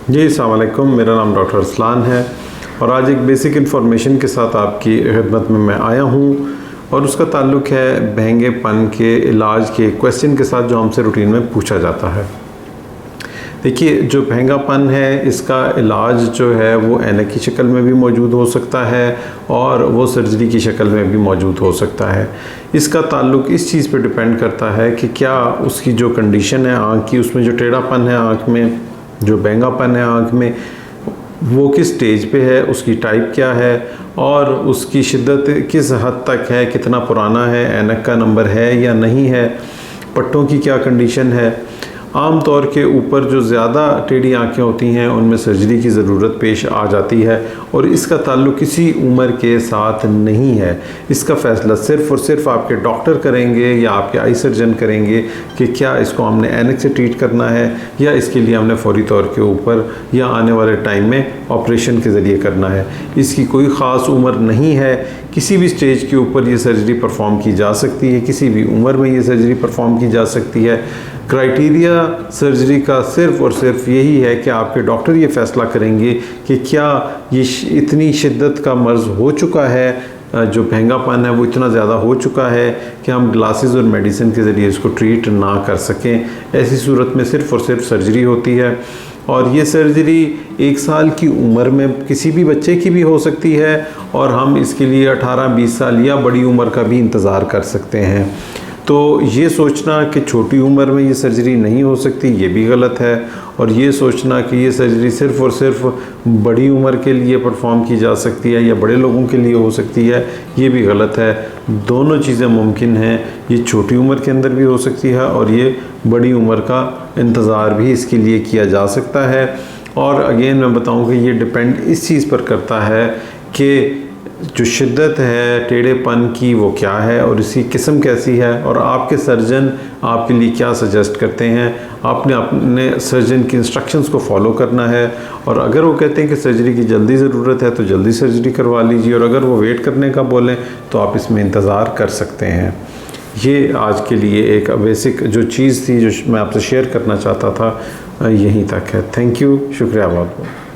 जी अस्सलाम वालेकुम, मेरा नाम डॉक्टर अरसलान है और आज एक बेसिक इन्फॉर्मेशन के साथ आपकी खिदमत में मैं आया हूँ और उसका ताल्लुक है बहंगेपन के इलाज के क्वेश्चन के साथ जो हमसे रूटीन में पूछा जाता है। देखिए, जो बहंगापन है इसका इलाज जो है वो ऐनक की शक्ल में भी मौजूद हो सकता है और वो सर्जरी की शक्ल में भी मौजूद हो सकता है। इसका ताल्लुक इस चीज़ पे डिपेंड करता है कि क्या उसकी जो कंडीशन है आँख की, उसमें जो टेढ़ापन है आँख में, जो बहंगापन है आँख में, वो किस स्टेज पे है, उसकी टाइप क्या है और उसकी शिद्दत किस हद तक है, कितना पुराना है, ऐनक का नंबर है या नहीं है, पट्टों की क्या कंडीशन है। आम तौर के ऊपर जो ज़्यादा टेढ़ी आँखें होती हैं उनमें सर्जरी की ज़रूरत पेश आ जाती है और इसका ताल्लुक किसी उम्र के साथ नहीं है। इसका फ़ैसला सिर्फ़ और सिर्फ आपके डॉक्टर करेंगे या आपके आई सर्जन करेंगे कि क्या इसको हमने ऐनक से ट्रीट करना है या इसके लिए हमने फौरी तौर के ऊपर या आने वाले टाइम में ऑपरेशन के ज़रिए करना है। इसकी कोई ख़ास उम्र नहीं है, किसी भी स्टेज के ऊपर ये सर्जरी परफॉर्म की जा सकती है, किसी भी उम्र में ये सर्जरी परफॉर्म की जा सकती है। क्राइटेरिया सर्जरी का सिर्फ़ और सिर्फ यही है कि आपके डॉक्टर ये फ़ैसला करेंगे कि क्या ये इतनी शिद्दत का मर्ज़ हो चुका है, जो बहंगापन है वो इतना ज़्यादा हो चुका है कि हम ग्लासेस और मेडिसिन के ज़रिए इसको ट्रीट ना कर सकें। ऐसी सूरत में सिर्फ़ और सिर्फ सर्जरी होती है और ये सर्जरी 1 साल की उम्र में किसी भी बच्चे की भी हो सकती है और हम इसके लिए 18-20 साल या बड़ी उम्र का भी इंतज़ार कर सकते हैं। तो ये सोचना कि छोटी उम्र में ये सर्जरी नहीं हो सकती, ये भी गलत है और ये सोचना कि ये सर्जरी सिर्फ़ और सिर्फ बड़ी उम्र के लिए परफॉर्म की जा सकती है या बड़े लोगों के लिए हो सकती है, ये भी गलत है। दोनों चीज़ें मुमकिन हैं। ये छोटी उम्र के अंदर भी हो सकती है और ये बड़ी उम्र का इंतज़ार भी इसके लिए किया जा सकता है। और अगेन मैं बताऊँ कि ये डिपेंड इस चीज़ पर करता है कि जो शिद्दत है टेढ़ेपन की वो क्या है और इसकी किस्म कैसी है और आपके सर्जन आपके लिए क्या सजेस्ट करते हैं। आपने अपने सर्जन की इंस्ट्रक्शंस को फॉलो करना है और अगर वो कहते हैं कि सर्जरी की जल्दी ज़रूरत है तो जल्दी सर्जरी करवा लीजिए और अगर वो वेट करने का बोलें तो आप इसमें इंतज़ार कर सकते हैं। ये आज के लिए एक बेसिक जो चीज़ थी जो मैं आपसे शेयर करना चाहता था, यहीं तक है। थैंक यू, शुक्रिया बहुत बहुत।